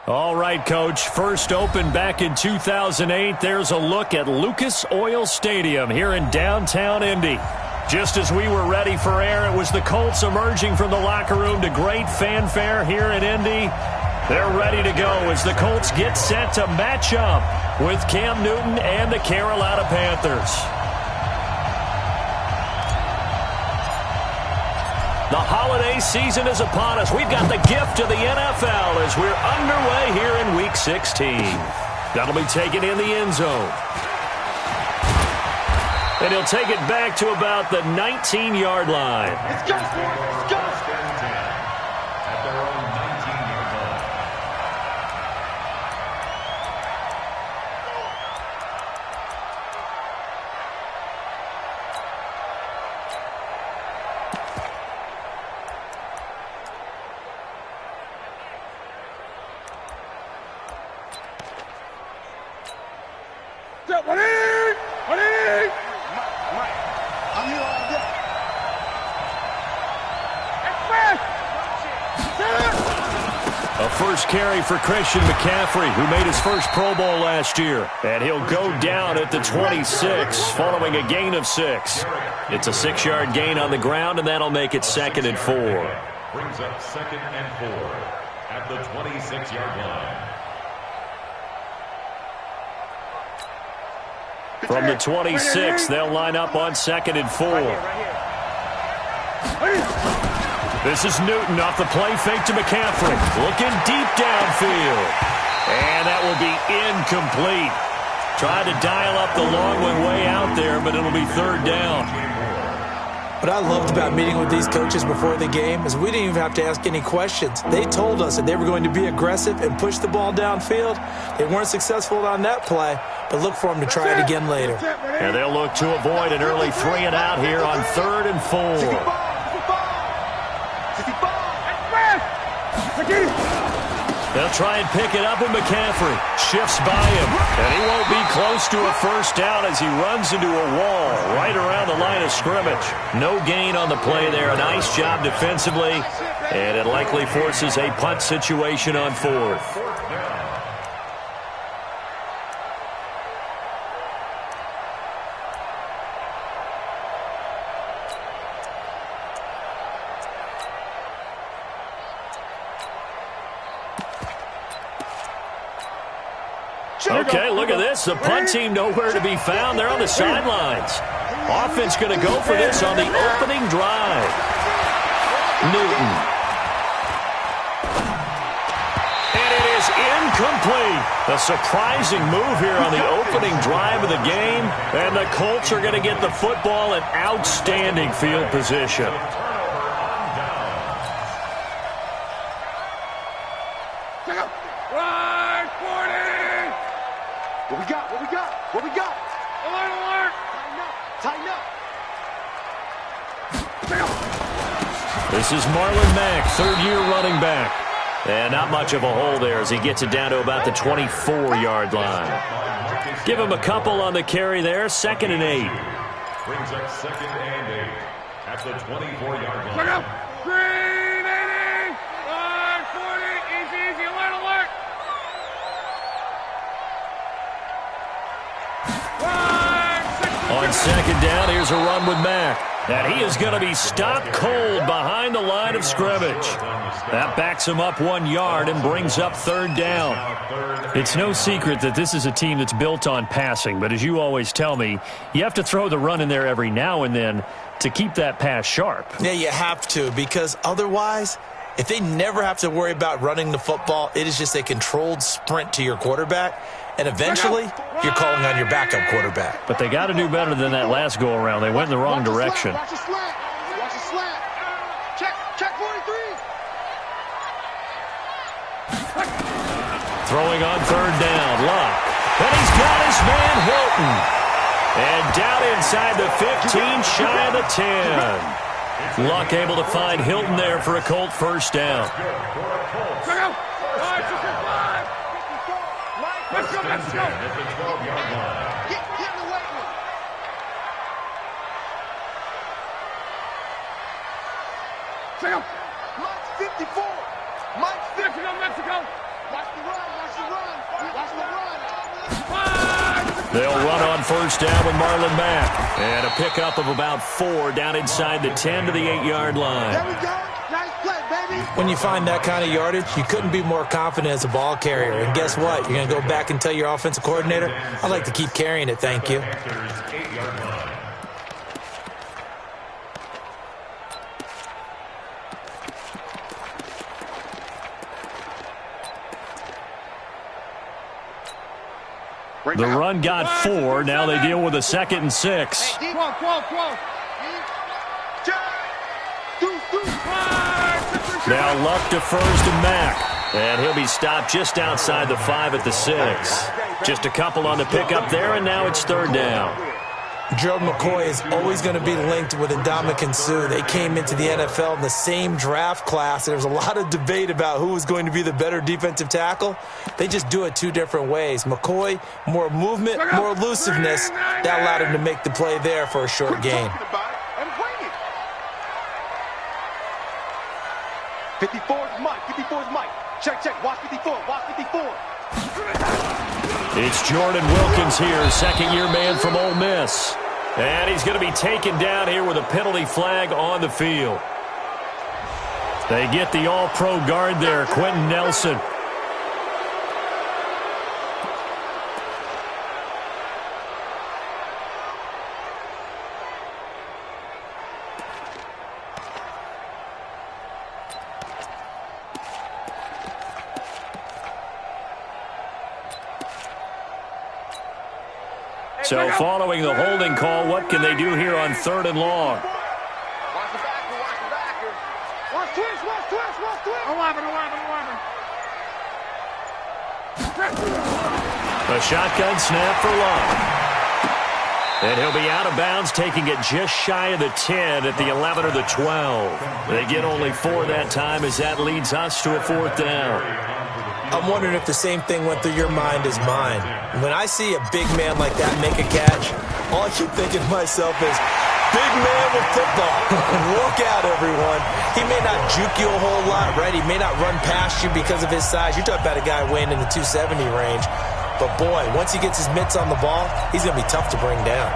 All right, Coach. First opened back in 2008. There's a look at Lucas Oil Stadium here in downtown Indy. Just as we were ready for air, it was the Colts emerging from the locker room to great fanfare here in Indy. They're ready to go as the Colts get set to match up with Cam Newton and the Carolina Panthers. The holiday season is upon us. We've got the gift of the NFL as we're underway here in Week 16. That'll be taken in the end zone. And he'll take it back to about the 19-yard line. Let's go, let's go. At their own 19-yard line. A first carry for Christian McCaffrey, who made his first Pro Bowl last year. And he'll go down at the 26 following a gain of 6. It's a 6-yard gain on the ground, and that'll make it 2nd and 4. Brings up 2nd and 4 at the 26-yard line. From the 26, they'll line up on 2nd and 4. This is Newton off the play fake to McCaffrey. Looking deep downfield. And that will be incomplete. Tried to dial up the long one way out there, but it'll be 3rd down. What I loved about meeting with these coaches before the game is we didn't even have to ask any questions. They told us that they were going to be aggressive and push the ball downfield. They weren't successful on that play, but look for them to try it again later. And they'll look to avoid an early 3 and out here on 3rd and 4. They'll try and pick it up with McCaffrey. Shifts by him. And he won't be close to a first down as he runs into a wall right around the line of scrimmage. No gain on the play there. A nice job defensively. And it likely forces a punt situation on 4th. Okay, look at this. The punt team nowhere to be found. They're on the sidelines. Offense going to go for this on the opening drive. Newton. And it is incomplete. A surprising move here on the opening drive of the game. And the Colts are going to get the football in outstanding field position. What we got? Alert, alert! Tighten up. This is Marlon Mack, 3rd-year running back. And not much of a hole there as he gets it down to about the 24-yard line. Give him a couple on the carry there, 2nd and 8. Brings up 2nd and 8 at the 24-yard line. Look up! 380! 540! Easy, alert, alert! On 2nd down, here's a run with Mack. And he is going to be stopped cold behind the line of scrimmage. That backs him up 1 yard and brings up 3rd down. It's no secret that this is a team that's built on passing, but as you always tell me, you have to throw the run in there every now and then to keep that pass sharp. Yeah, you have to, because otherwise, if they never have to worry about running the football, it is just a controlled sprint to your quarterback, and eventually, you're calling on your backup quarterback. But they got to do better than that last go-around. They went in the wrong direction. Watch the slant. Watch the slant. Check 43. Throwing on 3rd down, Luck. And he's got his man Hilton. And down inside the 15, shy of the 10. Luck able to find Hilton there for a Colt first down. Let's go. At the 12-yard line. Get in the way. Mike 54. Mike 54. Mexico. They'll run on first down with Marlon Mack. And a pickup of about 4 down inside the 10 to the 8-yard line. There we go. Nice play, baby. When you find that kind of yardage, you couldn't be more confident as a ball carrier. And guess what? You're going to go back and tell your offensive coordinator, I'd like to keep carrying it, thank you. The run got 4. Now they deal with a 2nd and 6. Now Luck defers to Mack. And he'll be stopped just outside the 5 at the 6. Just a couple on the pickup there, and now it's 3rd down. Gerald McCoy is always going to be linked with Ndamukong Suh. They came into the NFL in the same draft class. There's a lot of debate about who was going to be the better defensive tackle. They just do it 2 different ways. McCoy, more movement, more elusiveness. That allowed him to make the play there for a short gain. 54's Mike. 54's Mike. Check. Watch 54. Watch 54. It's Jordan Wilkins here, 2nd-year man from Ole Miss. And he's going to be taken down here with a penalty flag on the field. They get the all-pro guard there, Quentin Nelson. So following the holding call, what can they do here on 3rd and long? Watch the backer. Watch twist. 11. A shotgun snap for Love. And he'll be out of bounds, taking it just shy of the 10 at the 11 or the 12. They get only 4 that time as that leads us to a 4th down. I'm wondering if the same thing went through your mind as mine. When I see a big man like that make a catch, all I keep thinking to myself is, big man with football. Look out, everyone. He may not juke you a whole lot, right? He may not run past you because of his size. You're talking about a guy weighing in the 270 range. But, boy, once he gets his mitts on the ball, he's going to be tough to bring down.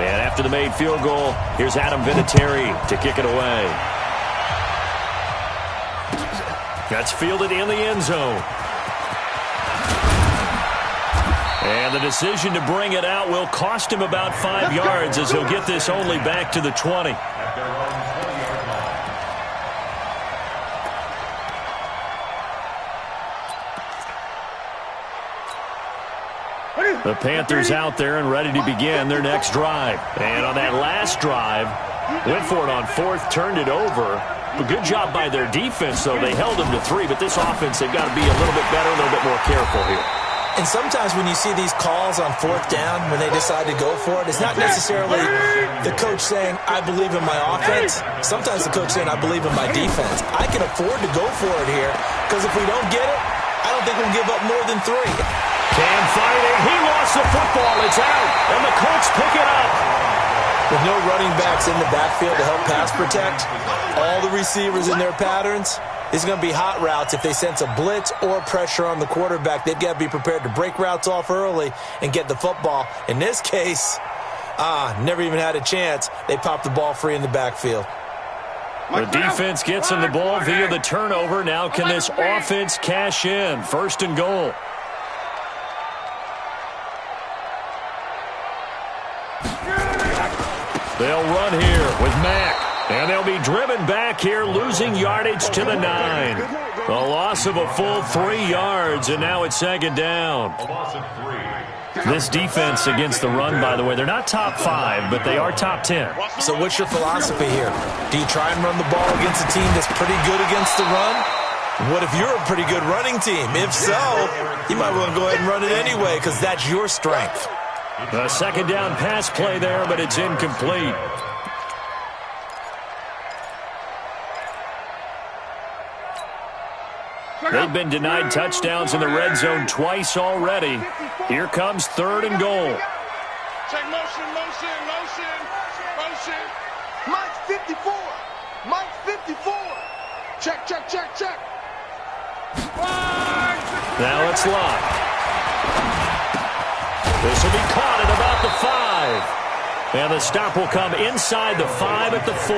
And after the made field goal, here's Adam Vinatieri to kick it away. That's fielded in the end zone. And the decision to bring it out will cost him about 5 yards as he'll get this only back to the 20. The Panthers out there and ready to begin their next drive. And on that last drive, went for it on 4th, turned it over. A good job by their defense, though. They held them to 3, but this offense, they've got to be a little bit better, a little bit more careful here. And sometimes when you see these calls on 4th down, when they decide to go for it, it's not necessarily the coach saying, I believe in my offense. Sometimes the coach saying, I believe in my defense. I can afford to go for it here, because if we don't get it, I don't think we'll give up more than 3. Cam fighting. He lost the football. It's out, and the Colts pick it up. With no running backs in the backfield to help pass protect, all the receivers in their patterns, it's going to be hot routes. If they sense a blitz or pressure on the quarterback, they've got to be prepared to break routes off early and get the football. In this case, never even had a chance. They popped the ball free in the backfield. The defense gets them the ball via the turnover. Now can this offense cash in? 1st and goal. They'll run here with Mack. And they'll be driven back here, losing yardage to the 9. A loss of a full 3 yards, and now it's 2nd down. This defense against the run, by the way, they're not top 5, but they are top 10. So what's your philosophy here? Do you try and run the ball against a team that's pretty good against the run? What if you're a pretty good running team? If so, you might want to go ahead and run it anyway because that's your strength. A 2nd down pass play there, but it's incomplete. They've been denied touchdowns in the red zone twice already. Here comes 3rd and goal. Check motion. Mike's 54. Check, check, check, check. Now it's locked. This will be caught at about the 5. And the stop will come inside the 5 at the 4.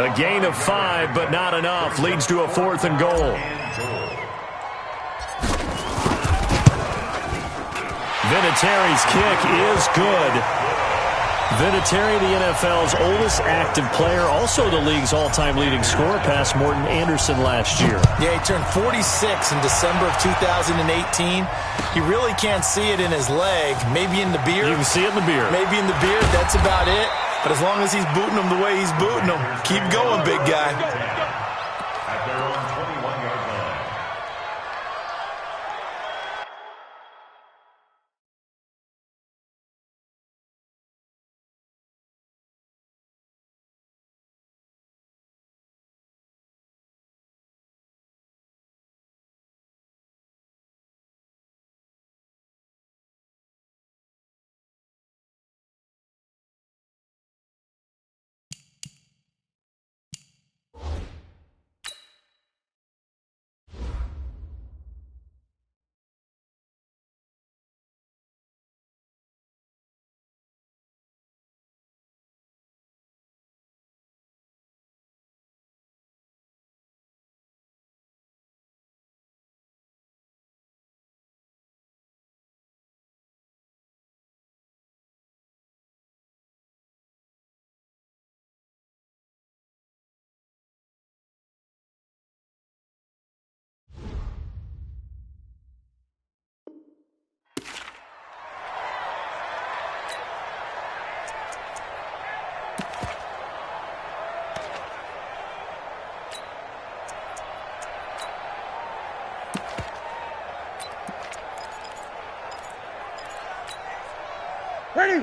A gain of 5, but not enough. Leads to a 4th and goal. Vinatieri's kick is good. Vinatieri, the NFL's oldest active player, also the league's all-time leading scorer, past Morton Anderson last year. Yeah, he turned 46 in December of 2018. He really can't see it in his leg. Maybe in the beard. You can see it in the beard. Maybe in the beard. That's about it. But as long as he's booting him the way he's booting him, keep going, big guy. At their own 21-yard line.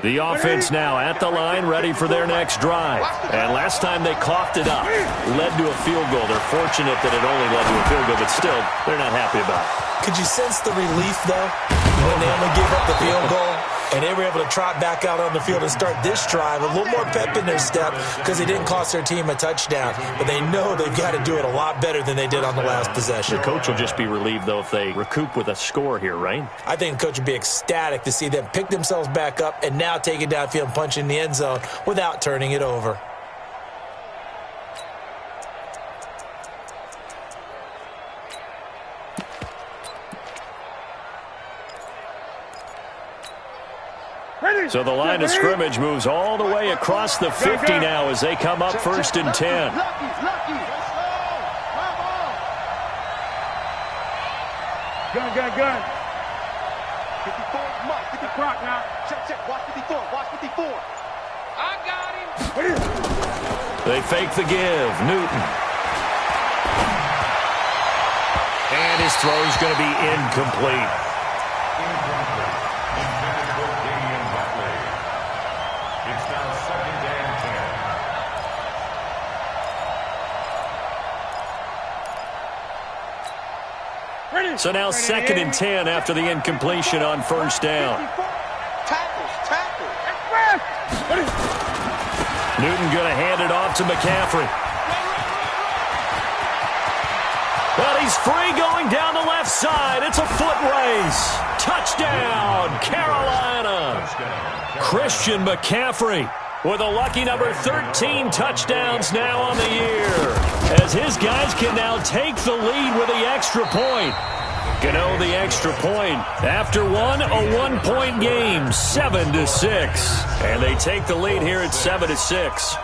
The offense now at the line, ready for their next drive. And last time they coughed it up, led to a field goal. They're fortunate that it only led to a field goal, but still, they're not happy about it. Could you sense the relief, though, when they only gave up the field goal and they were able to trot back out on the field and start this drive? A little more pep in their step because they didn't cost their team a touchdown. But they know they've got to do it a lot better than they did on the last possession. The coach will just be relieved, though, if they recoup with a score here, right? I think the coach would be ecstatic to see them pick themselves back up and now take it downfield and punch in the end zone without turning it over. So the line of scrimmage moves all the way across the 50 now as they come up 1st and 10. Gun. 54, Mike, get the clock now. Check, watch 54, watch 54. I got him. They fake the give. Newton. And his throw is going to be incomplete. It's now 2nd and 10. So now 2nd and 10 after the incompletion on 1st down. Tackle. Newton going to hand it off to McCaffrey. But he's free going down the left side. It's a foot race. Touchdown, Carolina. Christian McCaffrey with a lucky number 13 touchdowns now on the year, as his guys can now take the lead with the extra point. Gano the extra point. After one, a one-point game, 7-6. And they take the lead here at 7-6.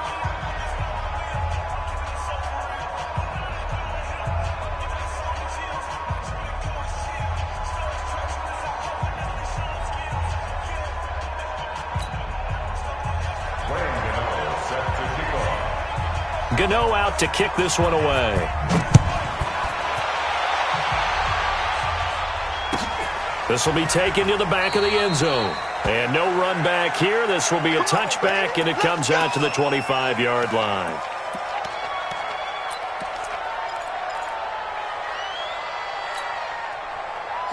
Gano out to kick this one away. This will be taken to the back of the end zone. And no run back here. This will be a touchback, and it comes out to the 25-yard line.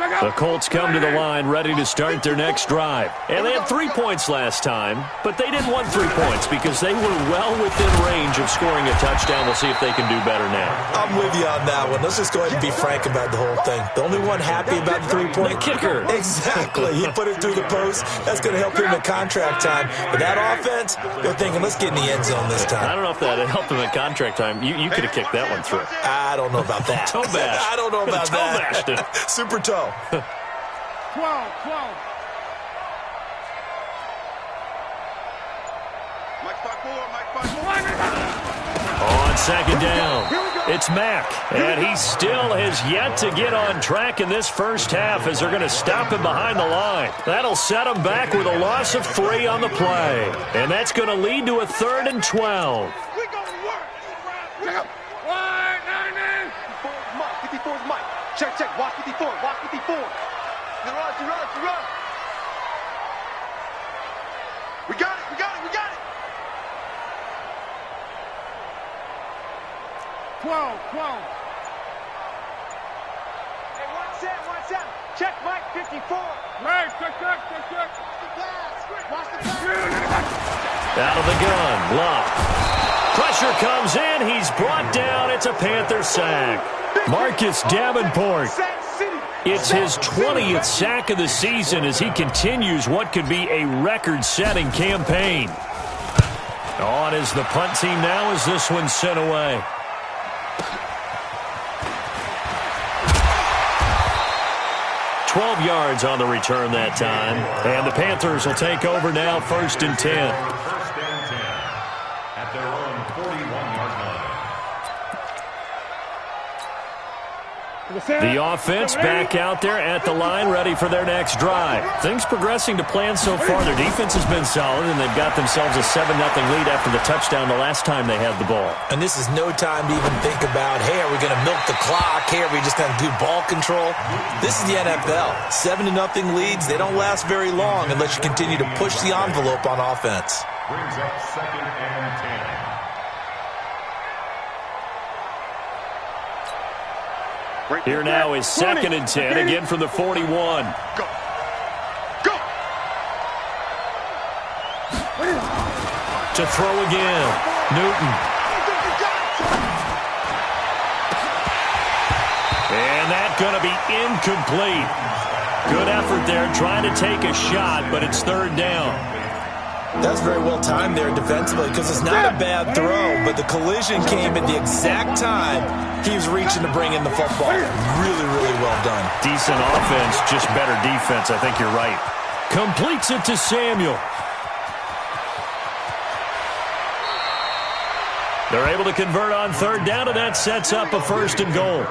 The Colts come to the line ready to start their next drive. And they had 3 points last time, but they didn't want 3 points because they were well within range of scoring a touchdown. We'll see if they can do better now. I'm with you on that one. Let's just go ahead and be frank about the whole thing. The only one happy about the 3-point kicker. Exactly. He put it through the post. That's going to help him at contract time. But that offense, they're thinking, let's get in the end zone this time. I don't know if that helped him at contract time. You could have kicked that one through. I don't know about that. Toe bash. I don't know about toe that. Bashed it. Super toe. 12. On second down, it's Mack, and he still has yet to get on track in this first half as they're going to stop him behind the line. That'll set him back with a loss of 3 on the play, and that's going to lead to a 3rd and 12. We're going to work. 54's Mike. Check. Watch 54. Watch 54. You run. We got it. 12. Hey, one set. Check, Mike, 54. Right, check. Watch the pass. Out of the gun, Love. Pressure comes in. He's brought down. It's a Panther sack. Marcus Davenport. It's his 20th sack of the season as he continues what could be a record-setting campaign. On is the punt team now as this one's sent away. Yards on the return that time. And the Panthers will take over now, 1st and 10. First and 10 at their own 41-yard line. The offense back out there at the line, ready for their next drive. Things progressing to plan so far. Their defense has been solid, and they've got themselves a 7-0 lead after the touchdown the last time they had the ball. And this is no time to even think about, hey, are we going to milk the clock? Hey, are we just going to do ball control? This is the NFL. 7-0 leads. They don't last very long unless you continue to push the envelope on offense. Brings up 2nd and 10. Here now is 2nd and 10, again from the 41. Go. To throw again, Newton. And that's going to be incomplete. Good effort there, trying to take a shot, but it's 3rd down. That's very well timed there defensively because it's not a bad throw, but the collision came at the exact time he was reaching to bring in the football. Really well done. Decent offense, just better defense. I think you're right. Completes it to Samuel. They're able to convert on 3rd down, and that sets up a 1st and goal.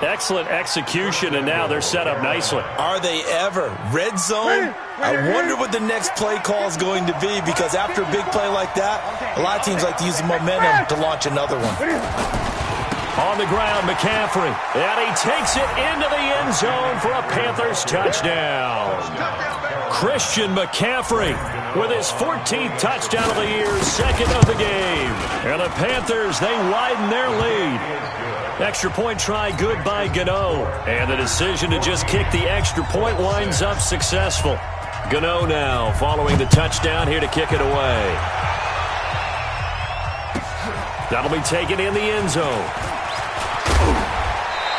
Excellent execution, and now they're set up nicely. Are they ever? Red zone? I wonder what the next play call is going to be because after a big play like that, a lot of teams like to use the momentum to launch another one. On the ground, McCaffrey, and he takes it into the end zone for a Panthers touchdown. Christian McCaffrey with his 14th touchdown of the year, 2nd of the game. And the Panthers, they widen their lead. Extra point try good by Gano. And the decision to just kick the extra point winds up successful. Gano now following the touchdown here to kick it away. That'll be taken in the end zone.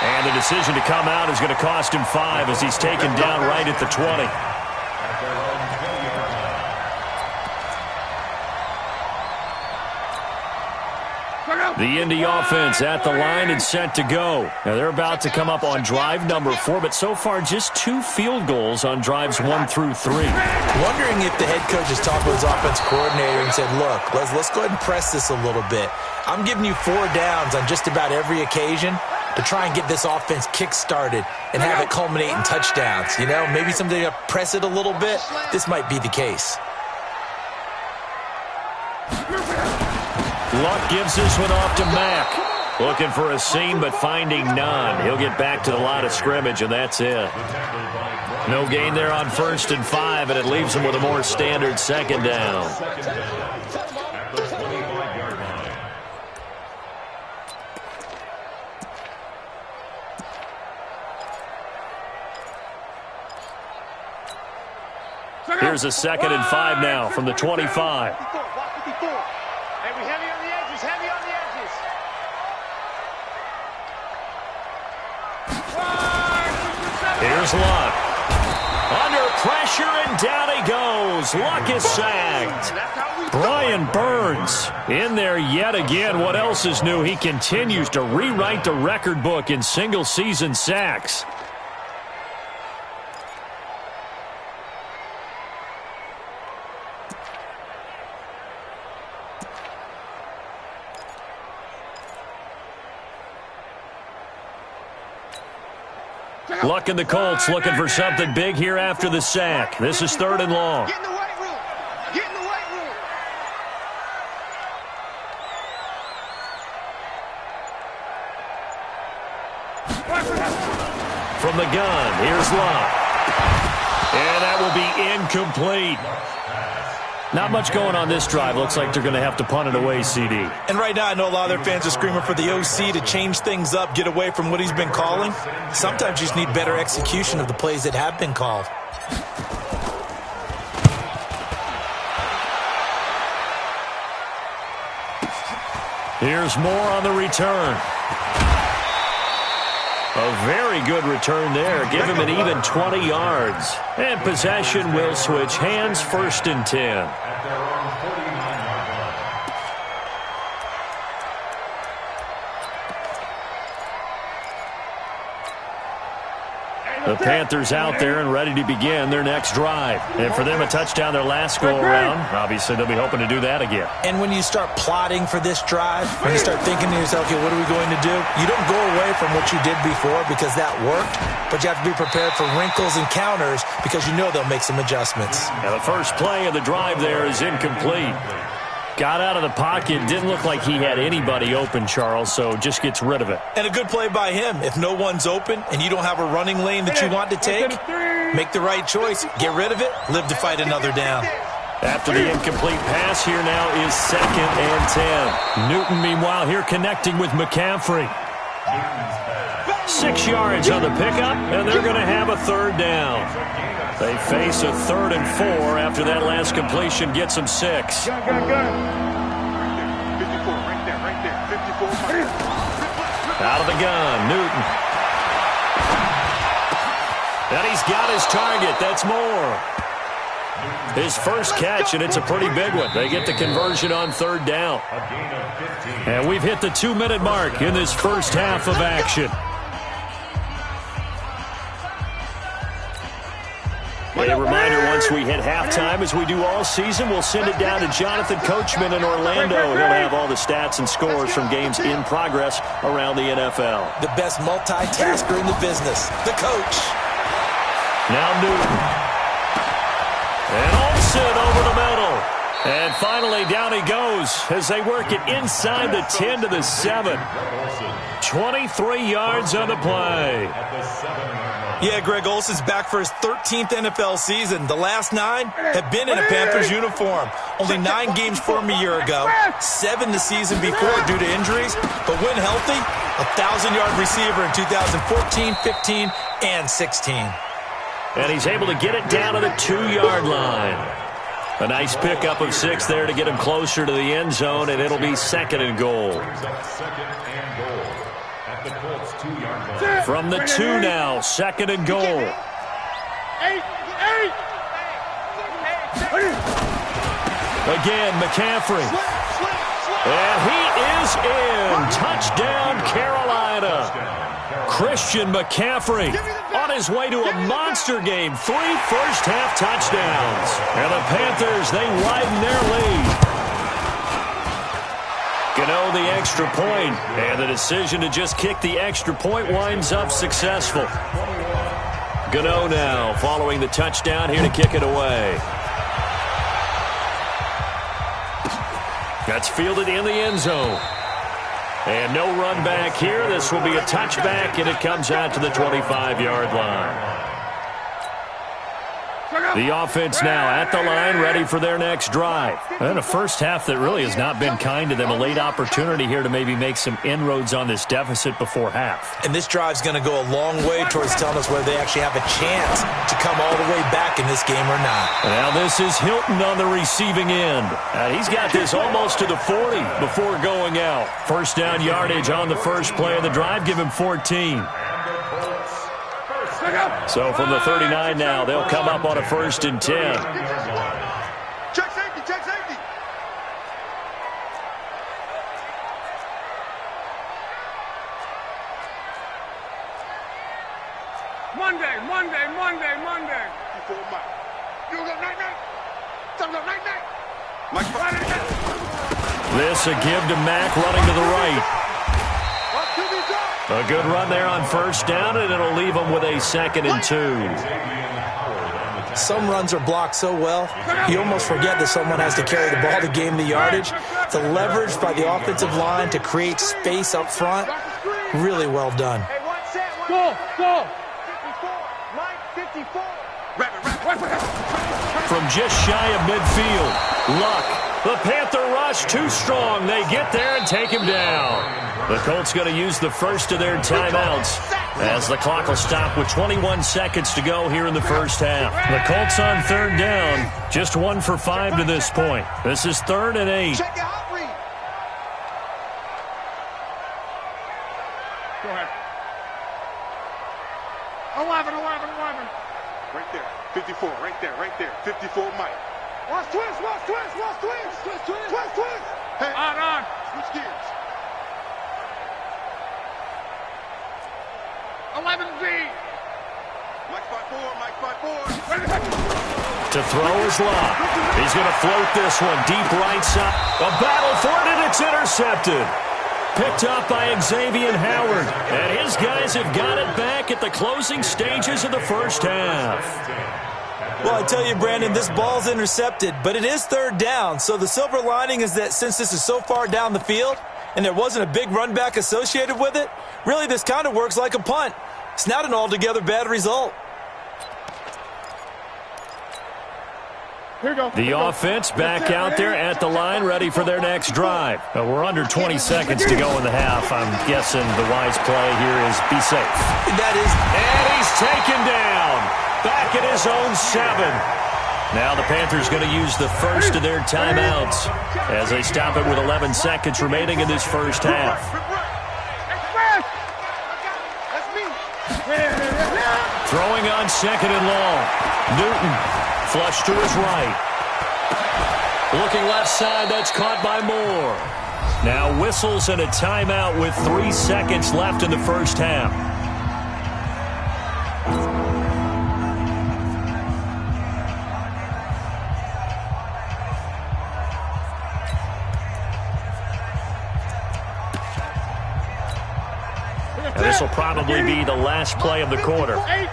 And the decision to come out is going to cost him 5 as he's taken down right at the 20. The Indy offense at the line and set to go. Now they're about to come up on drive number 4, but so far just 2 field goals on drives 1 through 3. Wondering if the head coach has talked with his offense coordinator and said, look, let's go ahead and press this a little bit. I'm giving you 4 downs on just about every occasion to try and get this offense kick-started and have it culminate in touchdowns. You know, maybe something to press it a little bit. This might be the case. Luck gives this one off to Mack. Looking for a seam, but finding none. He'll get back to the line of scrimmage, and that's it. No gain there on 1st and 5, and it leaves him with a more standard 2nd down. Here's a 2nd and 5 now from the 25. Here's Luck. Under pressure, and down he goes. Luck is sacked. Brian Burns in there yet again. What else is new? He continues to rewrite the record book in single-season sacks. Luck and the Colts looking for something big here after the sack. This is 3rd and long. Get in the weight room. Get in the weight room. From the gun, here's Luck. And that will be incomplete. Not much going on this drive. Looks like they're going to have to punt it away, CD. And right now, I know a lot of their fans are screaming for the OC to change things up, get away from what he's been calling. Sometimes you just need better execution of the plays that have been called. Here's Moore on the return. A very good return there. Give him an even 20 yards. And possession will switch hands, 1st and 10. The Panthers out there and ready to begin their next drive. And for them, a touchdown their last go-around. Obviously, they'll be hoping to do that again. And when you start plotting for this drive, when you start thinking to yourself, okay, what are we going to do? You don't go away from what you did before because that worked, but you have to be prepared for wrinkles and counters because you know they'll make some adjustments. Now, the first play of the drive there is incomplete. Got out of the pocket. Didn't look like he had anybody open, Charles, so just gets rid of it. And a good play by him. If no one's open and you don't have a running lane that you want to take, make the right choice. Get rid of it. Live to fight another down. After the incomplete pass, here now is 2nd and 10. Newton, meanwhile, here connecting with McCaffrey. 6 yards on the pickup, and they're going to have a 3rd down. They face a 3rd and 4 after that last completion gets them 6. 54, right there, 54. Out of the gun, Newton. And he's got his target. That's Moore. His first catch, and it's a pretty big one. They get the conversion on 3rd down. And we've hit the 2-minute mark in this first half of action. A reminder, once we hit halftime, as we do all season, we'll send it down to Jonathan Coachman in Orlando. He'll have all the stats and scores from games in progress around the NFL. The best multitasker in the business, the coach. Now Newton. And Olsen over the middle. And finally, down he goes as they work it inside the 10 to the 7. 23 yards on the play. Yeah, Greg Olsen's back for his 13th NFL season. The last 9 have been in a Panthers uniform. Only 9 games for him a year ago, 7 the season before due to injuries. But when healthy, a 1,000-yard receiver in 2014, 15, and 16. And he's able to get it down to the 2-yard line. A nice pickup of 6 there to get him closer to the end zone, and it'll be 2nd and goal. From the 2 now, 2nd and goal. Again, McCaffrey. And he is in. Touchdown, Carolina. Christian McCaffrey on his way to a monster game. 3 first-half touchdowns. And the Panthers, they widen their lead. Gano the extra point, and the decision to just kick the extra point winds up successful. Gano now following the touchdown here to kick it away. That's fielded in the end zone. And no run back here. This will be a touchback, and it comes out to the 25-yard line. The offense now at the line, ready for their next drive. And a first half that really has not been kind to them. A late opportunity here to maybe make some inroads on this deficit before half. And this drive's going to go a long way towards telling us whether they actually have a chance to come all the way back in this game or not. Now this is Hilton on the receiving end. He's got this almost to the 40 before going out. First down yardage on the first play of the drive. Give him 14. So from the 39 now, they'll come up on a 1st and 10. Check safety, check safety. Monday. Before Mike. You go night. Something up night. Mike, right. This a give to Mack running to the right. A good run there on first down, and it'll leave them with a 2nd and 2. Some runs are blocked so well, you almost forget that someone has to carry the ball to gain the yardage. The leverage by the offensive line to create space up front, really well done. Hey, one set. Go. 54. Mike, 54. From just shy of midfield, Luck. The Panther rush too strong. They get there and take him down. The Colts going to use the first of their timeouts as the clock will stop with 21 seconds to go here in the first half. The Colts on 3rd down, just 1 for 5 to this point. This is 3rd and 8. Check your hot read. Go ahead. 11. Right there. 54. Right there. 54 Mike. Watch twist. Hey. On. Switch gears. 11Z. Mike 5-4. To throw is Luck. He's going to float this one deep right side. A battle for it, and it's intercepted. Picked up by Xavier Howard. And his guys have got it back at the closing stages of the first half. Well, I tell you, Brandon, this ball's intercepted, but it is 3rd down. So the silver lining is that since this is so far down the field and there wasn't a big run back associated with it, really this kind of works like a punt. It's not an altogether bad result. The offense back out there at the line, ready for their next drive. We're under 20 seconds to go in the half. I'm guessing the wise play here is be safe. That is. And he's taken down. Back at his own 7. Now the Panthers going to use the first of their timeouts as they stop it with 11 seconds remaining in this first half. Throwing on 2nd and long. Newton flush to his right. Looking left side, that's caught by Moore. Now whistles and a timeout with 3 seconds left in the first half. And this will probably be the last play of the quarter. 8.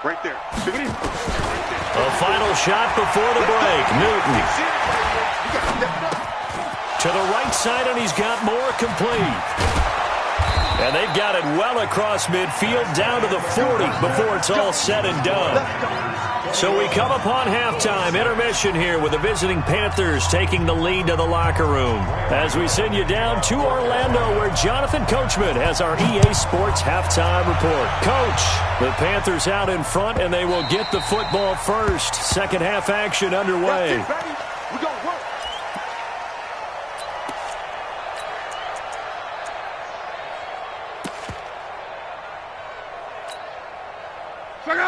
Right there. A final shot before the break. Newton. To the right side, and he's got more complete. And they've got it well across midfield, down to the 40 before it's all said and done. So we come upon halftime, intermission here with the visiting Panthers taking the lead to the locker room. As we send you down to Orlando, where Jonathan Coachman has our EA Sports halftime report. Coach, the Panthers out in front, and they will get the football first. Second half action underway. We're going to work.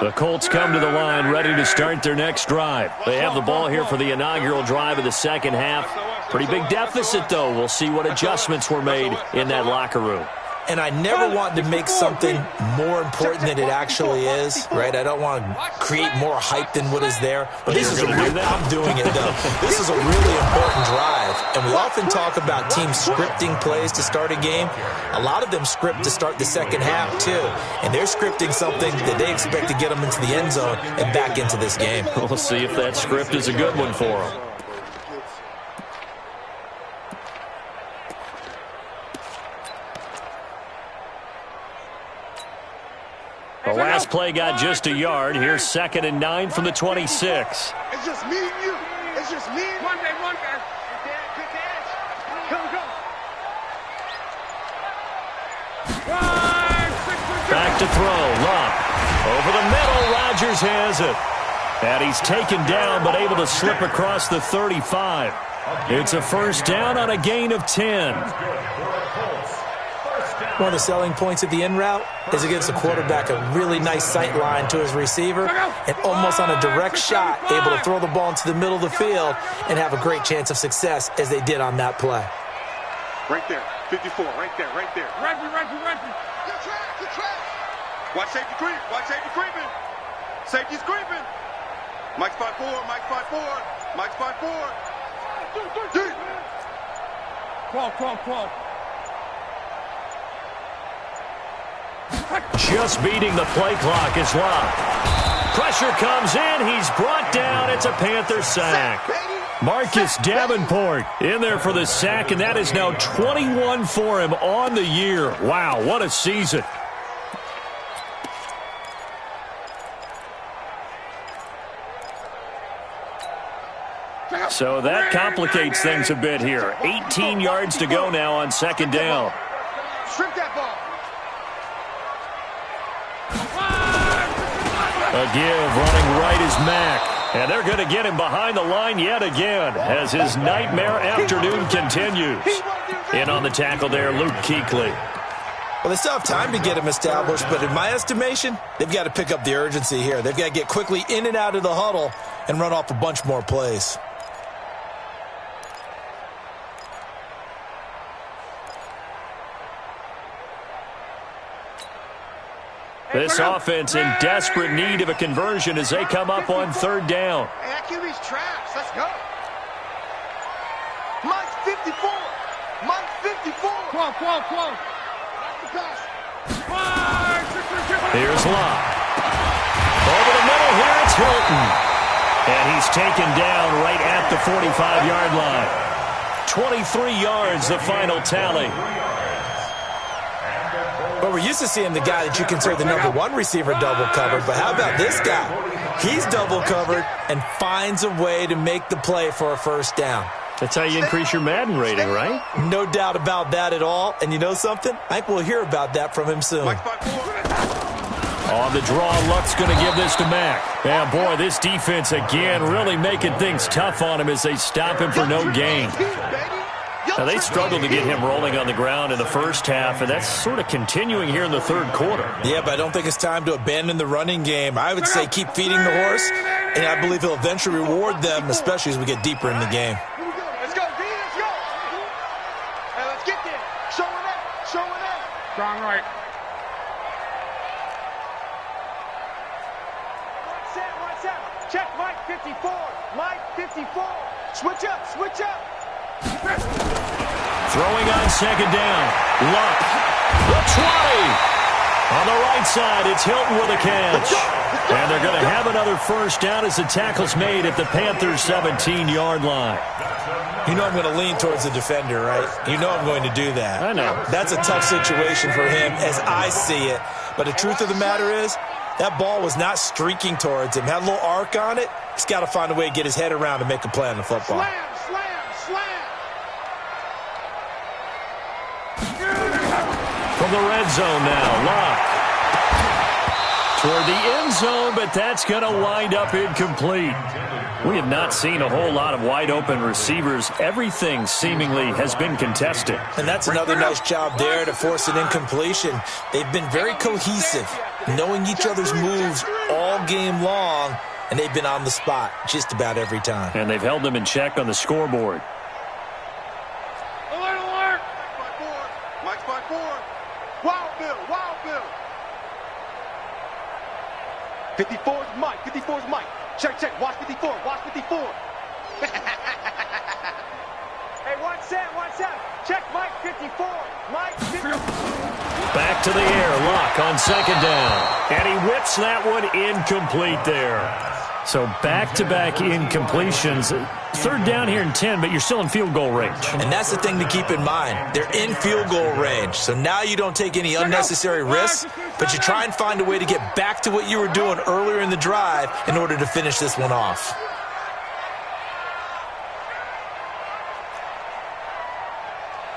The Colts come to the line ready to start their next drive. They have the ball here for the inaugural drive of the second half. Pretty big deficit, though. We'll see what adjustments were made in that locker room. And I never want to make something more important than it actually is, right? I don't want to create more hype than what is there. But this is I'm doing it, though. This is a really important drive. And we often talk about teams scripting plays to start a game. A lot of them script to start the second half, too. And they're scripting something that they expect to get them into the end zone and back into this game. We'll see if that script is a good one for them. The last play got just a yard. Here's 2nd and 9 from the 26. It's just me and you. It's just me and you. Monday. Good catch. Go. Back to throw. Luck. Over the middle. Rodgers has it. And he's taken down but able to slip across the 35. It's a first down on a gain of 10. One of the selling points of the in route is it gives the quarterback a really nice sight line to his receiver and almost on a direct shot able to throw the ball into the middle of the field and have a great chance of success as they did on that play. Right there. 54. Right there. Reggie. Good track. Watch safety creep. Creeping. Safety's creeping. Mike's 5-4. Deep. 12. Just beating the play clock is Locke. Pressure comes in. He's brought down. It's a Panther sack. Marcus Davenport in there for the sack, and that is now 21 for him on the year. Wow, what a season. So that complicates things a bit here. 18 yards to go now on 2nd down. Strip that ball. A give running right is Mack. And they're going to get him behind the line yet again as his nightmare afternoon continues. In on the tackle there, Luke Kuechly. Well, they still have time to get him established, but in my estimation, they've got to pick up the urgency here. They've got to get quickly in and out of the huddle and run off a bunch more plays. This offense in desperate need of a conversion as they come up on 3rd down. Hey, that QB's trash. Let's go. Mike's 54. 12. That's the pass. Here's Locke. Over the middle here, it's Hilton. And he's taken down right at the 45-yard line. 23 yards, the final tally. But we're used to seeing the guy that you consider the #1 receiver double covered. But how about this guy? He's double covered and finds a way to make the play for a first down. That's how you increase your Madden rating, right? No doubt about that at all. And you know something? I think we'll hear about that from him soon. On the draw, Luck's going to give this to Mack. Yeah, boy, this defense again really making things tough on him as they stop him for no gain. Now, they struggled to get him rolling on the ground in the first half, and that's sort of continuing here in the 3rd quarter. Yeah, but I don't think it's time to abandon the running game. I would say keep feeding the horse, and I believe he'll eventually reward them, especially as we get deeper in the game. Let's go, D. Let's go. Hey, let's get there. Showing up. Strong right. One set. Check Mike 54. Switch up. Throwing on 2nd down. Luck. The 20. On the right side, it's Hilton with a catch. And they're going to have another first down as the tackle's made at the Panthers' 17-yard line. You know I'm going to lean towards the defender, right? You know I'm going to do that. I know. That's a tough situation for him as I see it. But the truth of the matter is, that ball was not streaking towards him. Had a little arc on it. He's got to find a way to get his head around and make a play on the football. Slam. From the red zone now, Locke. Toward the end zone, but that's going to wind up incomplete. We have not seen a whole lot of wide-open receivers. Everything seemingly has been contested. And that's another nice job there to force an incompletion. They've been very cohesive, knowing each other's moves all game long, and they've been on the spot just about every time. And they've held them in check on the scoreboard. Alert! Mike's 5-4. Wild Bill. 54 is Mike. Check. Watch 54. Hey, one set. Check Mike 54. Back to the air. Locke on 2nd down. And he whips that one incomplete there. So back-to-back incompletions. Third down here in 10, but you're still in field goal range. And that's the thing to keep in mind. They're in field goal range. So now you don't take any unnecessary risks, but you try and find a way to get back to what you were doing earlier in the drive in order to finish this one off.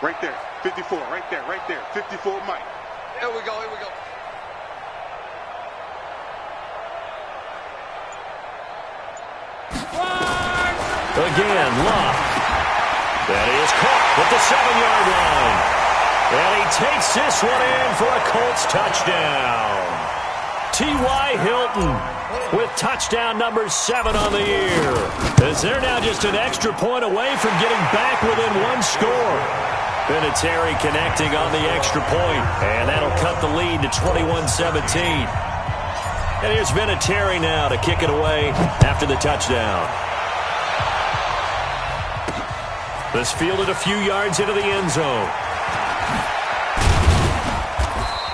Right there, 54, right there, 54, Mike. Here we go, here we go. Again, Locke. That is caught at the 7-yard line. And he takes this one in for a Colts touchdown. T.Y. Hilton with touchdown number 7 on the year. As they're now just an extra point away from getting back within one score. Vinatieri connecting on the extra point, and that'll cut the lead to 21-17. And here's Vinatieri now to kick it away after the touchdown. This fielded a few yards into the end zone.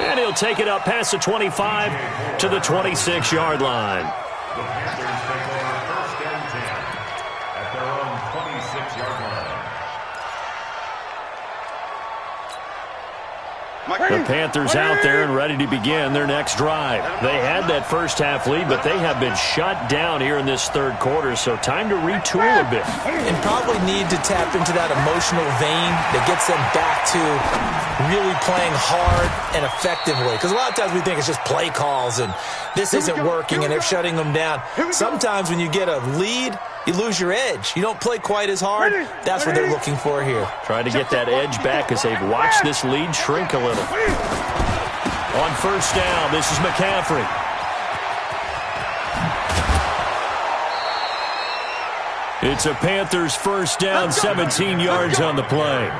And he'll take it up past the 25 to the 26-yard line. The Panthers take over first and 10 at their own 26-yard line. The Panthers out there and ready to begin their next drive. They had that first half lead, but they have been shut down here in this third quarter, so time to retool a bit. And probably need to tap into that emotional vein that gets them back to really playing hard and effectively. Because a lot of times we think it's just play calls and this isn't working and they're shutting them down. Sometimes when you get a lead, you lose your edge. You don't play quite as hard. That's what they're looking for here. Trying to get that edge back as they've watched this lead shrink a little. On first down, this is McCaffrey. It's a Panthers first down, 17 yards on the play.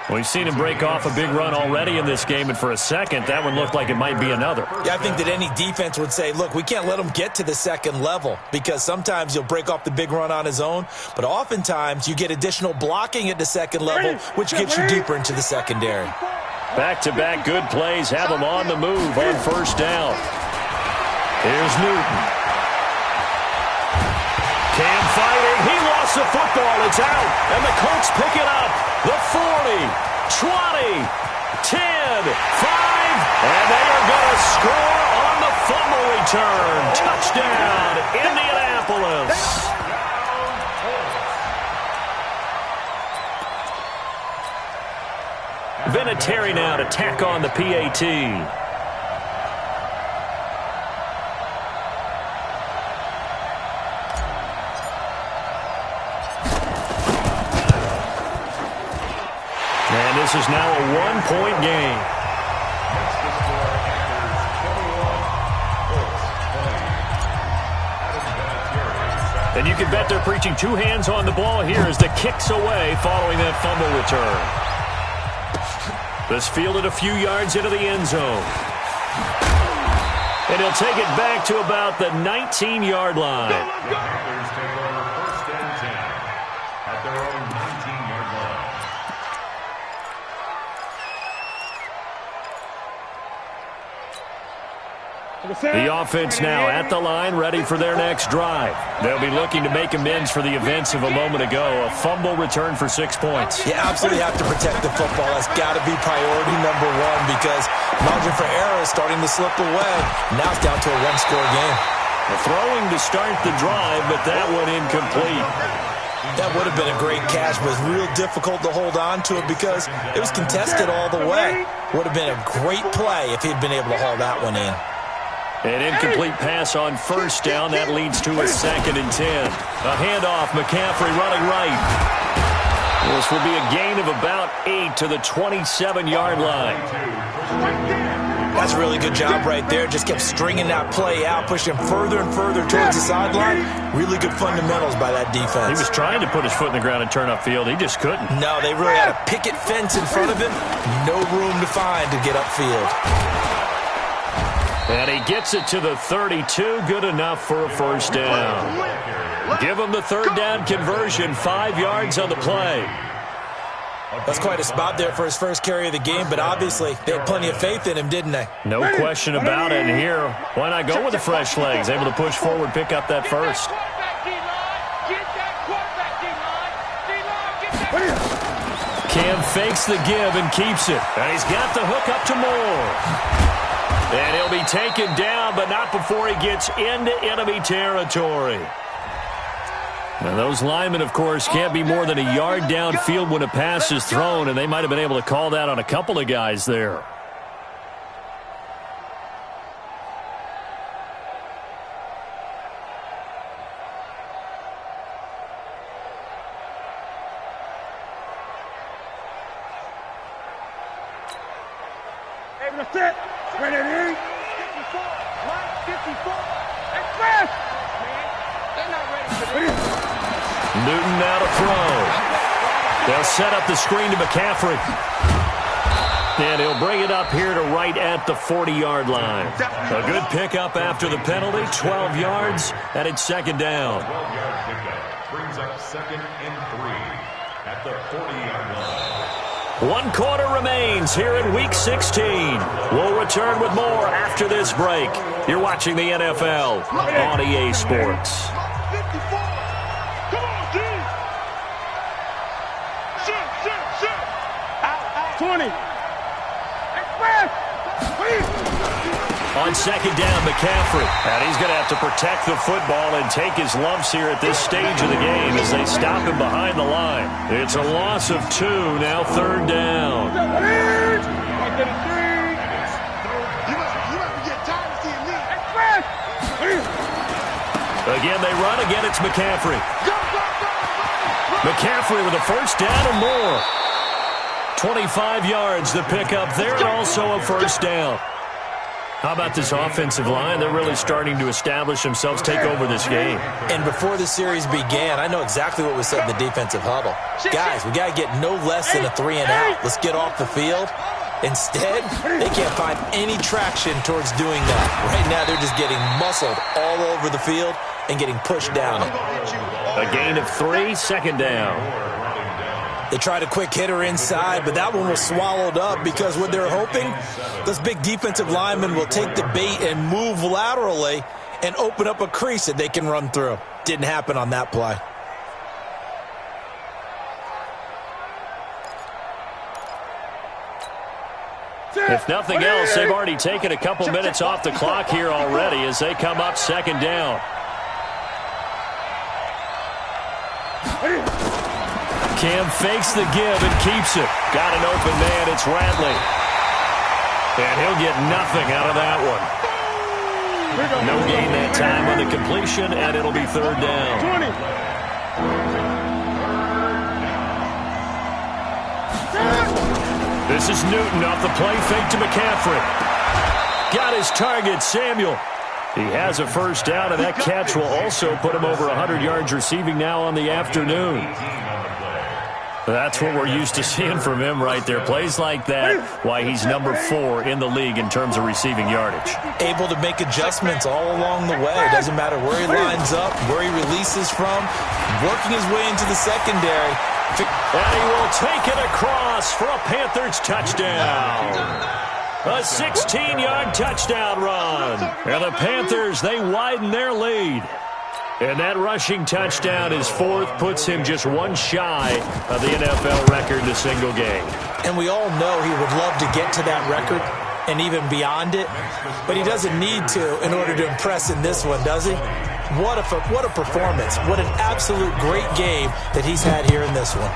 We've seen him break off a big run already in this game, and for a second, that one looked like it might be another. Yeah, I think that any defense would say, look, we can't let him get to the second level because sometimes he'll break off the big run on his own, but oftentimes you get additional blocking at the second level, which gets you deeper into the secondary. Back-to-back good plays have him on the move on first down. Here's Newton. Cam fighting. He lost the football. It's out. And the Colts pick it up. The 40, 20, 10, 5. And they are going to score on the fumble return. Touchdown, Indianapolis. Vinatieri now to tack on the PAT. And this is now a one-point game. And you can bet they're preaching two hands on the ball here as the kick's away following that fumble return. This fielded a few yards into the end zone. And he'll take it back to about the 19-yard line. The Panthers take over first and 10 at their own 19-yard line. The offense now at the line, ready for their next drive. They'll be looking to make amends for the events of a moment ago. A fumble return for 6 points. You absolutely have to protect the football. That's got to be priority number one because margin for error is starting to slip away. Now it's down to a one-score game. Throwing to start the drive, but that one incomplete. That would have been a great catch, but it was real difficult to hold on to it because it was contested all the way. Would have been a great play if he'd been able to haul that one in. An incomplete pass on first down. That leads to a 2nd and 10. A handoff, McCaffrey running right. This will be a gain of about 8 to the 27-yard line. That's a really good job right there. Just kept stringing that play out, pushing further and further towards the sideline. Really good fundamentals by that defense. He was trying to put his foot in the ground and turn upfield. He just couldn't. No, they really had a picket fence in front of him. No room to find to get upfield. And he gets it to the 32. Good enough for a first down. Give him the third down conversion. 5 yards on the play. That's quite a spot there for his first carry of the game, but obviously they had plenty of faith in him, didn't they? No question about it. And here, why not go with the fresh legs? Able to push forward, pick up that first. Cam fakes the give and keeps it. And he's got the hook up to Moore. And he'll be taken down, but not before he gets into enemy territory. Now, those linemen, of course, can't be more than a yard downfield when a pass is thrown, and they might have been able to call that on a couple of guys there. Able to sit. Ready to eat. 54. Line 54. Express. They're not ready for this. Newton now to throw. They'll set up the screen to McCaffrey. And he'll bring it up here to right at the 40-yard line. A good pickup after the penalty, 12 yards, and it's second down. 12-yard pickup brings up 2nd and 3 at the 40-yard line. 1 quarter remains here in Week 16. We'll return with more after this break. You're watching the NFL on EA Sports. 20. Express. On second down, McCaffrey. And he's going to have to protect the football and take his lumps here at this stage of the game as they stop him behind the line. It's a loss of 2, now 3rd down. Again, they run. Again, it's McCaffrey. McCaffrey with a first down and more. 25 yards to pick up there, and also a first down. How about this offensive line? They're really starting to establish themselves, take over this game. And before the series began, I know exactly what was said in the defensive huddle. Guys, we got to get no less than a 3 and out. Let's get off the field. Instead, they can't find any traction towards doing that. Right now, they're just getting muscled all over the field and getting pushed down. A gain of 3, second down. They tried a quick hitter inside, but that one was swallowed up because what they're hoping, those big defensive linemen will take the bait and move laterally and open up a crease that they can run through. Didn't happen on that play. If nothing else, they've already taken a couple minutes off the clock here already as they come up second down. Cam fakes the give and keeps it. Got an open man. It's Radley. And he'll get nothing out of that one. No gain that time on the completion, and it'll be 3rd down. 20. This is Newton off the play fake to McCaffrey. Got his target, Samuel. He has a first down, and that catch will also put him over 100 yards receiving now on the afternoon. That's what we're used to seeing from him right there. Plays like that, why he's number 4 in the league in terms of receiving yardage. Able to make adjustments all along the way. It doesn't matter where he lines up, where he releases from, working his way into the secondary. And he will take it across for a Panthers touchdown. A 16-yard touchdown run. And the Panthers, they widen their lead. And that rushing touchdown is 4th, puts him just 1 shy of the NFL record in a single game. And we all know he would love to get to that record and even beyond it, but he doesn't need to in order to impress in this one, does he? What a performance. What an absolute great game that he's had here in this one.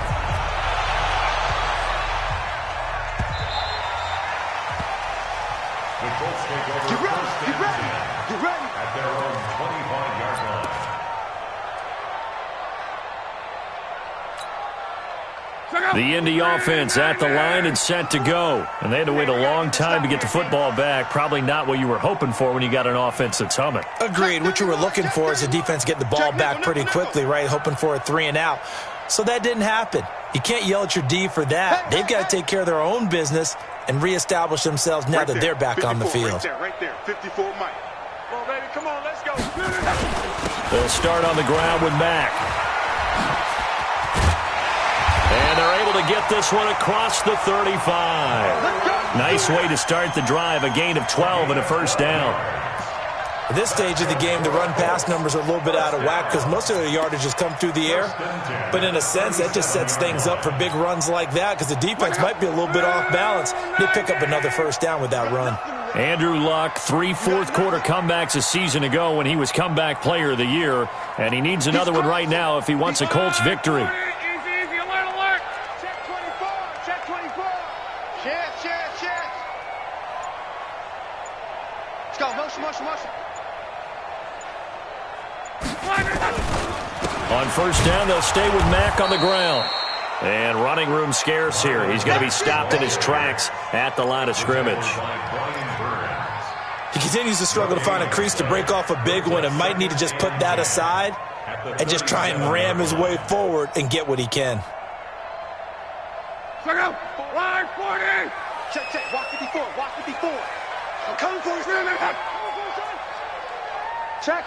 Get ready. At their own 25-yard line. The Indy offense at the line and set to go. And they had to wait a long time to get the football back. Probably not what you were hoping for when you got an offense that's humming. Agreed. What you were looking for is the defense get the ball back pretty quickly, right? Hoping for a 3 and out. So that didn't happen. You can't yell at your D for that. They've got to take care of their own business and reestablish themselves now that they're back on the field. Right there. 54 Mike. Come on, baby. Come on. Let's go. They'll start on the ground with Mack. And they're able to get this one across the 35. Nice way to start the drive, a gain of 12 and a first down. At this stage of the game, the run-pass numbers are a little bit out of whack because most of their yardage has come through the air. But in a sense, that just sets things up for big runs like that because the defense might be a little bit off balance. They pick up another first down with that run. Andrew Luck, 3 fourth-quarter comebacks a season ago when he was comeback player of the year. And he needs another one right now if he wants a Colts victory. Easy, alert, alert. Check 24, check 24. Chance. Let's go, motion. On first down, they'll stay with Mack on the ground. And running room scarce here. He's going to be stopped in his tracks at the line of scrimmage. He continues to struggle to find a crease to break off a big one and might need to just put that aside and just try and ram his way forward and get what he can. Line 40. Check. Walk 54. I'm coming for you. Check.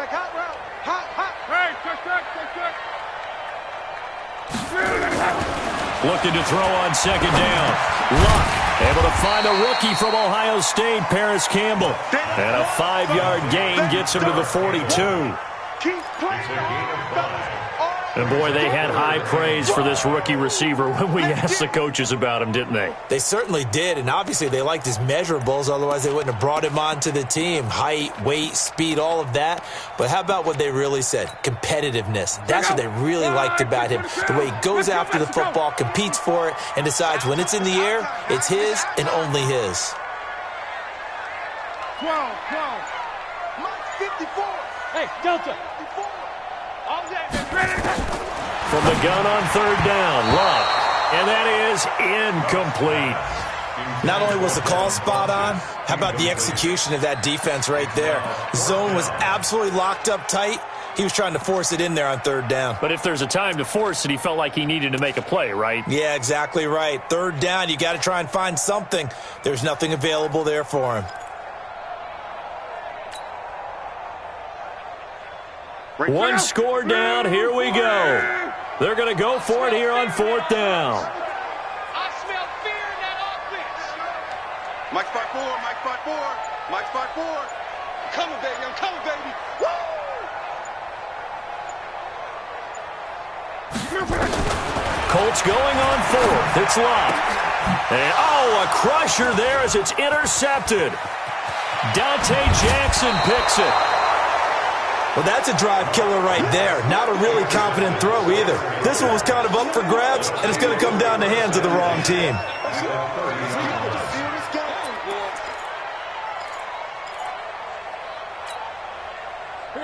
Hot route. Hot. Hey, check. Looking to throw on second down. Luck able to find a rookie from Ohio State, Paris Campbell. And a 5-yard gain gets him to the 42. Keep playing. And, boy, they had high praise for this rookie receiver when we asked the coaches about him, didn't they? They certainly did, and obviously they liked his measurables. Otherwise, they wouldn't have brought him onto the team. Height, weight, speed, all of that. But how about what they really said? Competitiveness. That's what they really liked about him. The way he goes after the football, competes for it, and decides when it's in the air, it's his and only his. 12. Mike 54. Hey, Delta. 54. All day. From the gun on third down, Luck. And that is incomplete. Not only was the call spot on, how about the execution of that defense right there? Zone was absolutely locked up tight. He was trying to force it in there on third down. But if there's a time to force it, he felt like he needed to make a play, right? Yeah, exactly right. Third down, you got to try and find something. There's nothing available there for him. One score down, here we go. They're going to go for it here on fourth down. I smell fear in that offense. Mike spot 4. I'm coming, baby. Woo! Colts going on fourth. It's Luck. And, a crusher there as it's intercepted. Dante Jackson picks it. Well, that's a drive killer right there. Not a really confident throw either. This one was kind of up for grabs, and it's going to come down the hands of the wrong team.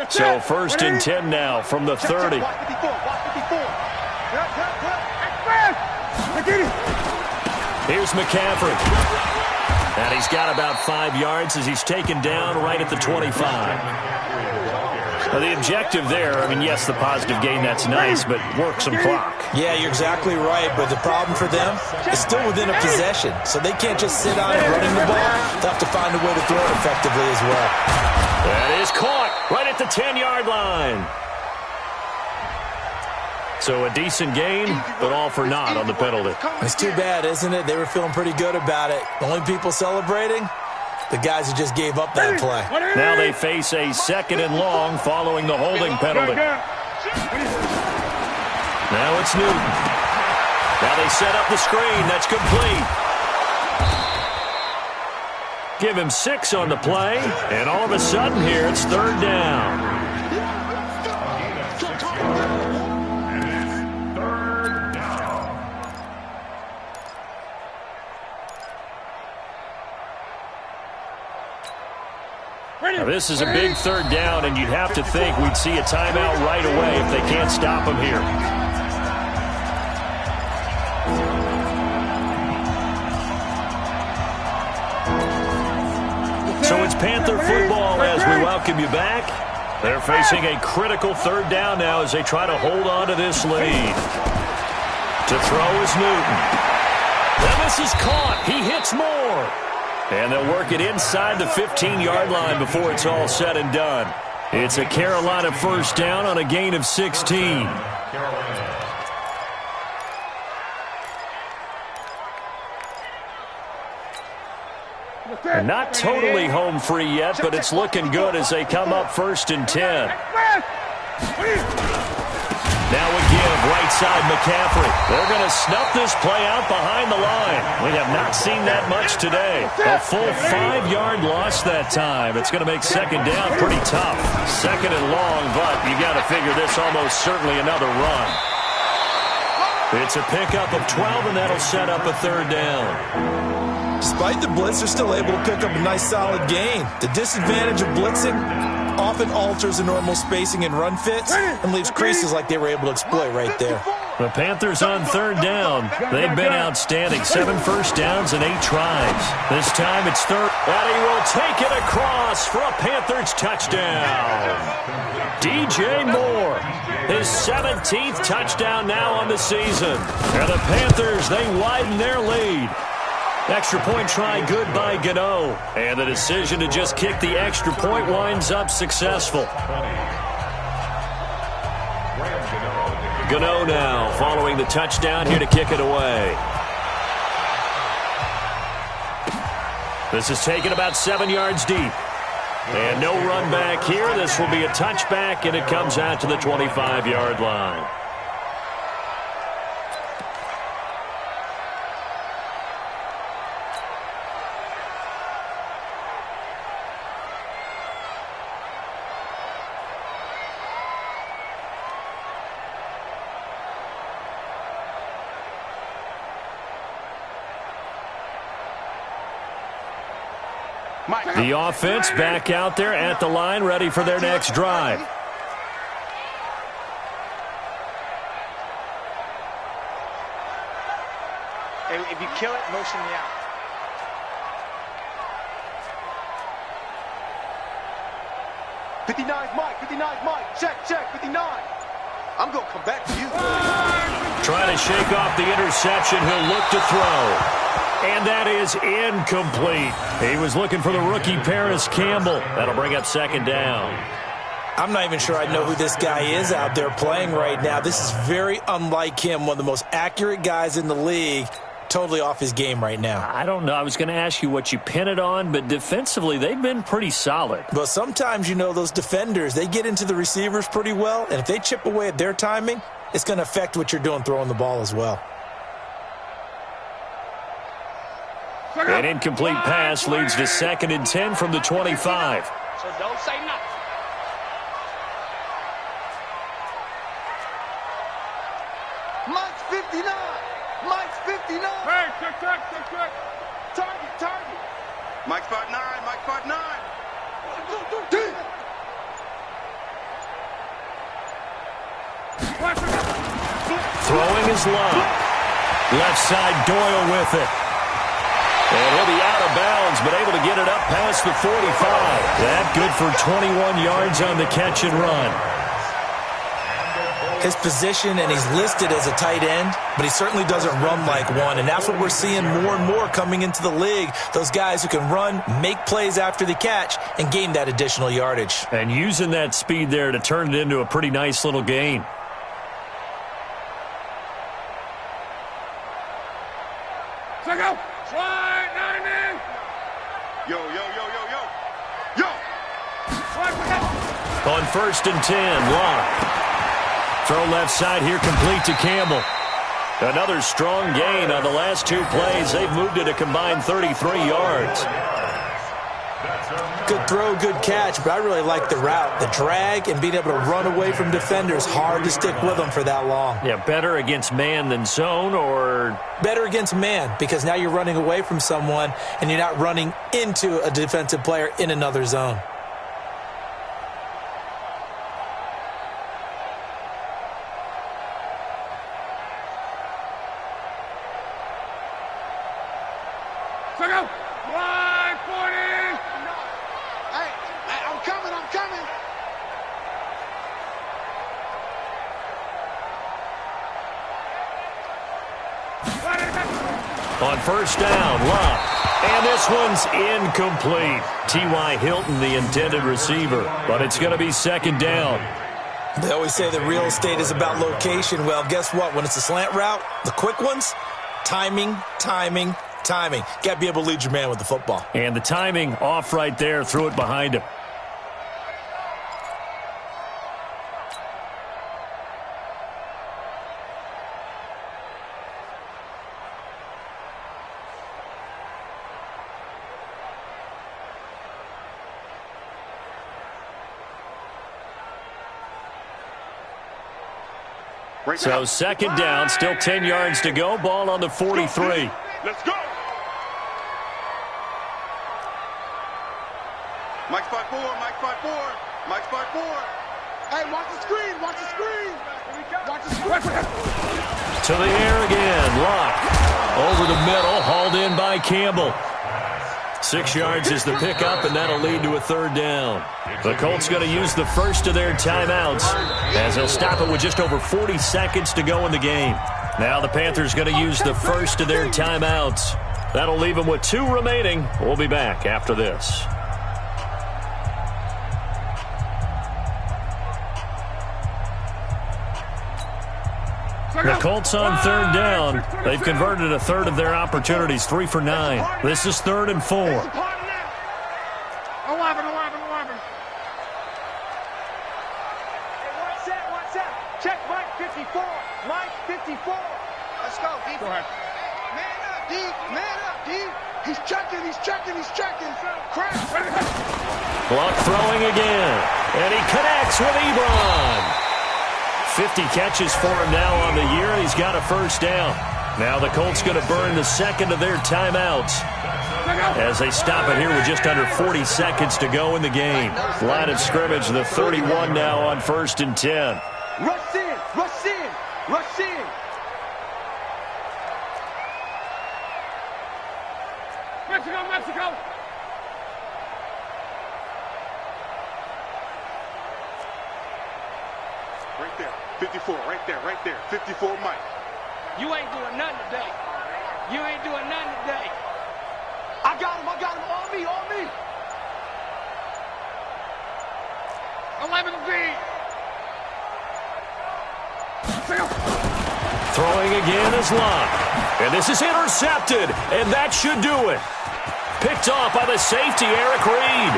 So first and 10 now from the 30. Here's McCaffrey. And he's got about 5 yards as he's taken down right at the 25. Now, the objective there, I mean, yes, the positive gain, that's nice, but work some clock. Yeah, you're exactly right, but the problem for them is still within a possession, so they can't just sit on it running the ball. They'll have to find a way to throw it effectively as well. That is caught right at the 10-yard line. So a decent gain, but all for naught on the penalty. It's too bad, isn't it? They were feeling pretty good about it. The only people celebrating, the guys who just gave up that play. Now they face a second and long following the holding penalty. Now it's Newton. Now they set up the screen. That's complete. Give him 6 on the play, and all of a sudden here it's third down. Now, this is a big third down, and you'd have to think we'd see a timeout right away if they can't stop him here. So it's Panther football as we welcome you back. They're facing a critical third down now as they try to hold on to this lead. To throw is Newton. And this is caught. He hits more. And they'll work it inside the 15-yard line before it's all said and done. It's a Carolina first down on a gain of 16. Not totally home free yet, but it's looking good as they come up 1st and 10. Now a give, right side McCaffrey. They're going to snuff this play out behind the line. We have not seen that much today. A full 5-yard loss that time. It's going to make 2nd down pretty tough. 2nd and long, but you got to figure this almost certainly another run. It's a pickup of 12, and that'll set up a 3rd down. Despite the blitz, they're still able to pick up a nice solid gain. The disadvantage of blitzing often alters the normal spacing and run fits and leaves creases like they were able to exploit right there. The Panthers on 3rd down. They've been outstanding. 7 first downs and 8 tries. This time it's 3rd. And he will take it across for a Panthers touchdown. DJ Moore, his 17th touchdown now on the season. And the Panthers, they widen their lead. Extra point try good by Gano. And the decision to just kick the extra point winds up successful. Gano now following the touchdown here to kick it away. This is taken about 7 yards deep. And no run back here. This will be a touchback, and it comes out to the 25-yard line. The offense back out there at the line, ready for their next drive. If you kill it, motion me out. '59's Mike, 59's Mike. Check, 59. I'm going to come back to you. Trying to shake off the interception. He'll look to throw. And that is incomplete. He was looking for the rookie Paris Campbell. That'll bring up 2nd down. I'm not even sure I know who this guy is out there playing right now. This is very unlike him, one of the most accurate guys in the league. Totally off his game right now. I don't know. I was going to ask you what you pin it on, but defensively, they've been pretty solid. But sometimes, you know, those defenders, they get into the receivers pretty well, and if they chip away at their timing, it's going to affect what you're doing throwing the ball as well. An incomplete pass leads to 2nd and 10 from the 25. So don't say nothing. Mike's 59. Mike's 59. Hey, check. Target. Mike's 5'9. Mike's 5'9. 1, 2, 3. Throwing his low. Left side, Doyle with it. And he'll be out of bounds, but able to get it up past the 45. That good for 21 yards on the catch and run. His position, and he's listed as a tight end, but he certainly doesn't run like one, and that's what we're seeing more and more coming into the league. Those guys who can run, make plays after the catch, and gain that additional yardage. And using that speed there to turn it into a pretty nice little gain. Check out. On 1st and 10, Locke. Throw left side here, complete to Campbell. Another strong gain on the last 2 plays. They've moved it a combined 33 yards. Good throw, good catch, but I really like the route. The drag and being able to run away from defenders, hard to stick with them for that long. Yeah, better against man than zone, or? Better against man, because now you're running away from someone and you're not running into a defensive player in another zone. On 1st down, Locke. And this one's incomplete. T.Y. Hilton, the intended receiver. But it's going to be 2nd down. They always say that real estate is about location. Well, guess what? When it's a slant route, the quick ones, timing. timing. Got to be able to lead your man with the football. And the timing off right there. Threw it behind him. So second down, still 10 yards to go. Ball on the 43. Let's go. Mike spot 4, Mike spot 4, Mike spot 4. Hey, watch the screen, watch the screen. Watch the screen. To the air again. Lock. Over the middle, hauled in by Campbell. 6 yards is the pickup, and that'll lead to a third down. The Colts going to use the first of their timeouts as they'll stop it with just over 40 seconds to go in the game. Now the Panthers going to use the first of their timeouts. That'll leave them with 2 remaining. We'll be back after this. The Colts on third down. They've converted a third of their opportunities, 3 for 9. This is 3rd and 4. 11. One set. Check Mike 54. Mike 54. Let's go, D. Man up, D. Man up, D. He's checking. Crash. Luck throwing again. And he connects with Ebron. 50 catches for him now on the year, and he's got a first down. Now the Colts going to burn the second of their timeouts as they stop it here with just under 40 seconds to go in the game. Line of scrimmage, the 31 now on 1st and 10. Rush in. Mexico. Right there. 54, right there. 54, Mike. You ain't doing nothing today. I got him. On me. 11 feet. Throwing again is Locke. And this is intercepted, and that should do it. Picked off by the safety, Eric Reed.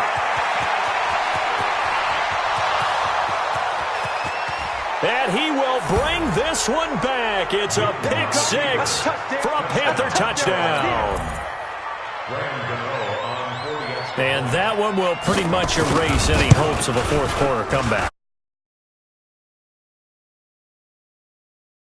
And he will bring this one back. It's a pick 6 for a Panther touchdown. And that one will pretty much erase any hopes of a fourth quarter comeback.